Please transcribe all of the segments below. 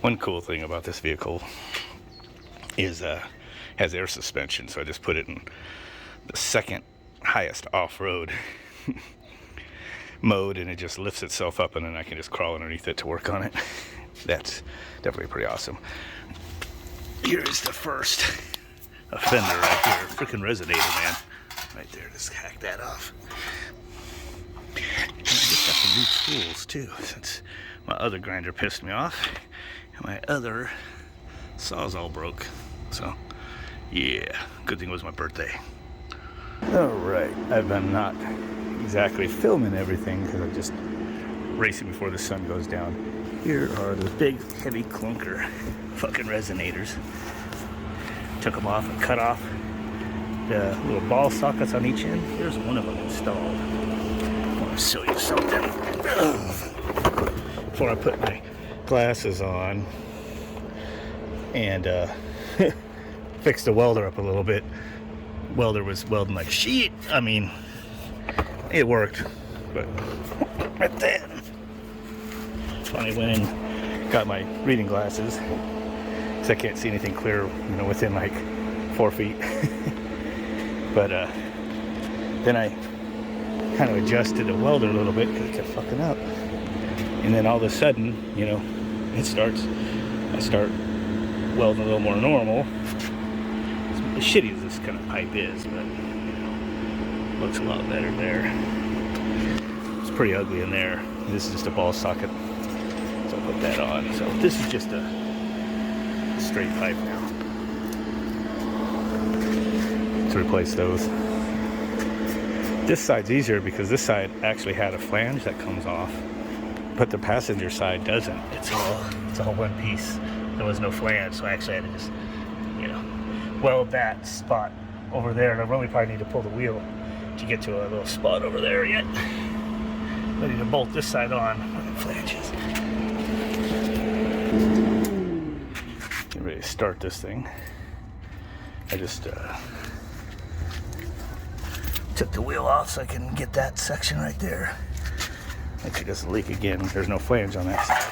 One cool thing about this vehicle is has air suspension, so I just put it in the second highest off-road mode, and it just lifts itself up, and then I can just crawl underneath it to work on it. That's definitely pretty awesome. Here is the first offender right here. Freaking resonator, man. Right there, just hack that off. And I just got some new tools too, since my other grinder pissed me off, and my other sawzall broke. So, yeah, good thing it was my birthday. Alright, I've been not exactly filming everything because I'm just racing before the sun goes down. Here are the big, heavy clunker fucking resonators. Took them off and cut off the little ball sockets on each end. There's one of them installed. I want to show you something. Before I put my glasses on and fix the welder up a little bit. Welder was welding like shit. I mean, it worked, but right then, finally went and got my reading glasses because I can't see anything clear, you know, within like 4 feet. But then I kind of adjusted the welder a little bit because it kept fucking up, and then all of a sudden, you know, I start welding a little more normal. As shitty as this kind of pipe is, but looks a lot better there. It's pretty ugly in there. This is just a ball socket, so I'll put that on. So this is just a straight pipe now to replace those. This side's easier because this side actually had a flange that comes off, but the passenger side doesn't. It's all one piece. There was no flange, so I actually had to just, you know, weld that spot over there, and I really probably need to pull the wheel to get to a little spot over there yet. Ready to bolt this side on with the flanges. Get ready to start this thing. I just took the wheel off so I can get that section right there. Actually, doesn't leak again. There's no flange on that side.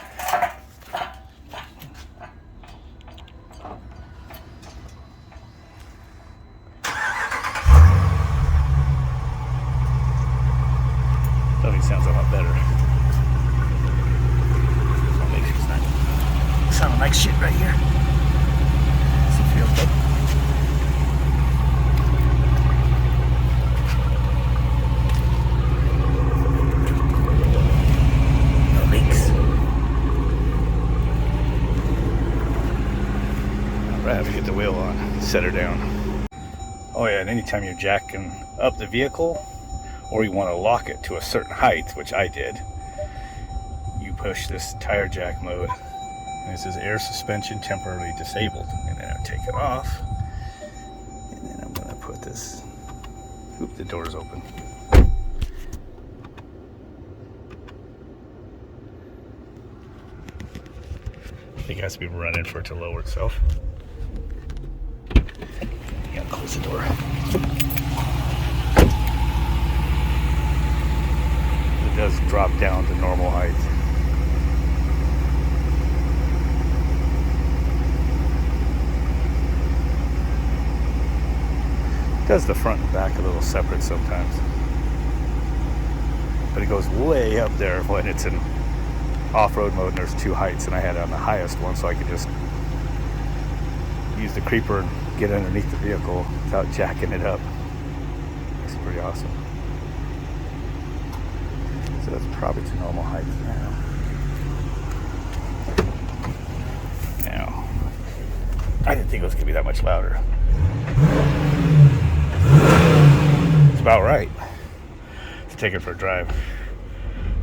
Sounds a lot better. I'll make sure it's not sounding like shit right here. Does it feel good? No leaks. Alright, have to get the wheel on. Set her down. Oh yeah, and anytime you're jacking up the vehicle, or you want to lock it to a certain height, which I did, you push this tire jack mode, and it says air suspension temporarily disabled, and then I take it off, and then I'm going to put this, oop, the door's open. I think it has to be running for it to lower itself. You gotta close the door. It does drop down to normal height. It does the front and back a little separate sometimes, but it goes way up there when it's in off-road mode and there's two heights, and I had it on the highest one so I could just use the creeper and get underneath the vehicle without jacking it up. It's pretty awesome. So that's probably to normal height now. Now, I didn't think it was going to be that much louder. It's about right to take it for a drive.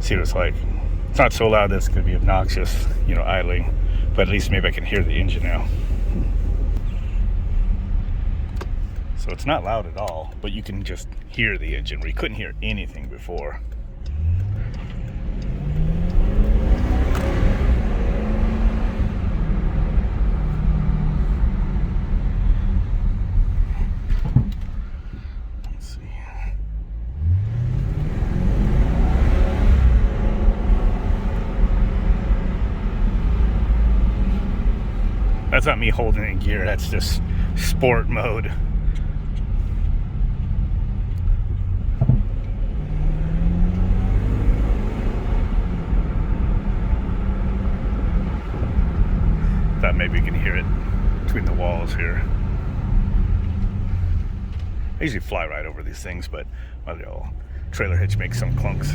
See what it's like. It's not so loud that it's going to be obnoxious, you know, idling, but at least maybe I can hear the engine now. So it's not loud at all, but you can just hear the engine where you couldn't hear anything before. That's not me holding it in gear, that's just sport mode. Thought maybe you can hear it between the walls here. I usually fly right over these things, but my little trailer hitch makes some clunks.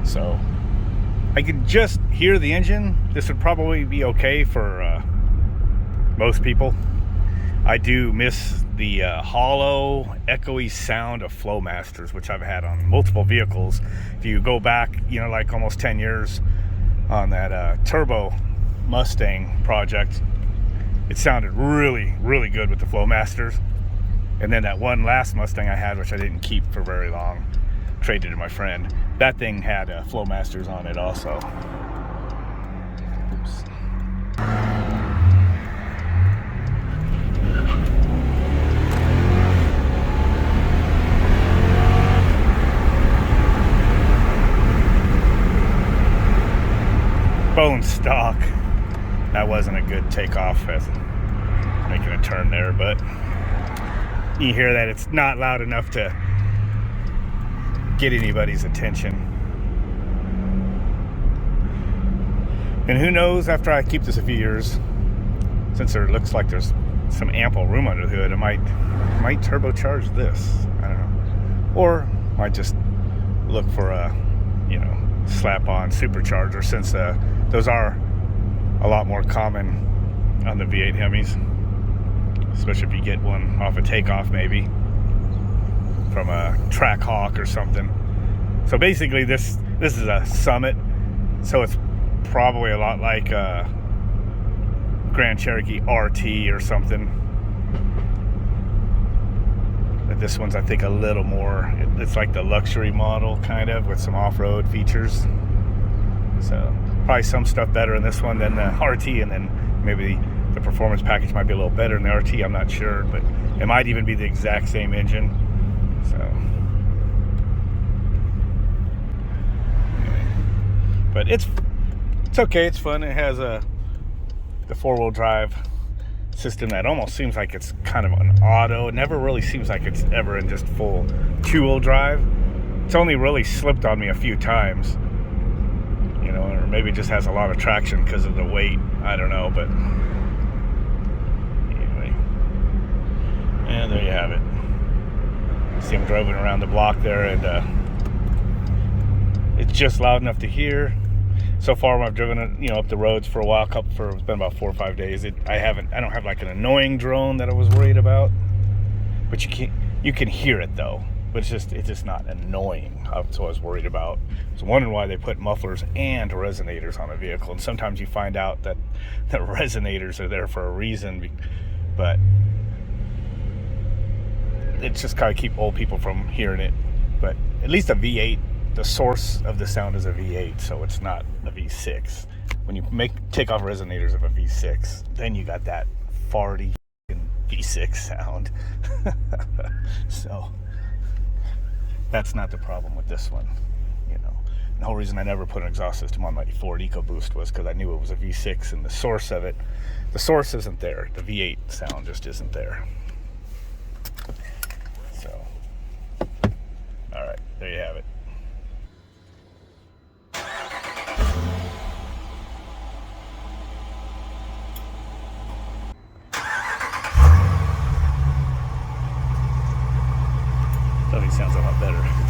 So I can just hear the engine. This would probably be okay for most people. I do miss the hollow, echoey sound of Flowmasters, which I've had on multiple vehicles. If you go back, you know, like almost 10 years on that turbo Mustang project, it sounded really, really good with the Flowmasters. And then that one last Mustang I had, which I didn't keep for very long, traded to my friend. That thing had Flowmasters on it also. Oops. Bone stock. That wasn't a good takeoff as making a turn there, but you hear that it's not loud enough to get anybody's attention. And who knows, after I keep this a few years, since there looks like there's some ample room under the hood, I might turbocharge this. I don't know. Or might just look for a, you know, slap-on supercharger, since those are a lot more common on the V8 Hemis, especially if you get one off a takeoff, maybe from a track hawk or something. So basically this is a Summit, so it's probably a lot like Grand Cherokee RT or something. But this one's, I think, a little more, it's like the luxury model kind of, with some off-road features. So probably some stuff better in this one than the RT, and then maybe the performance package might be a little better in the RT, I'm not sure, but it might even be the exact same engine. So anyway. But it's okay, it's fun. It has the four-wheel drive system that almost seems like it's kind of an auto. It never really seems like it's ever in just full two-wheel drive. It's only really slipped on me a few times, you know, or maybe it just has a lot of traction because of the weight. I don't know, but anyway. And there you have it. See him driving around the block there, and it's just loud enough to hear. So far, when I've driven it, you know, up the roads for a while, it's been about 4 or 5 days. I don't have like an annoying drone that I was worried about, but you can hear it though. But it's just not annoying. That's what I was worried about. I was wondering why they put mufflers and resonators on a vehicle, and sometimes you find out that the resonators are there for a reason, but it's just kind of keep old people from hearing it. But at least a V8, the source of the sound is a V8, so it's not a V6. When you take off resonators of a V6, then you got that farty V6 sound. So that's not the problem with this one, you know. The whole reason I never put an exhaust system on my Ford EcoBoost was because I knew it was a V6, and the source isn't there. The V8 sound just isn't there. So, all right, there you have it. Sounds a lot better.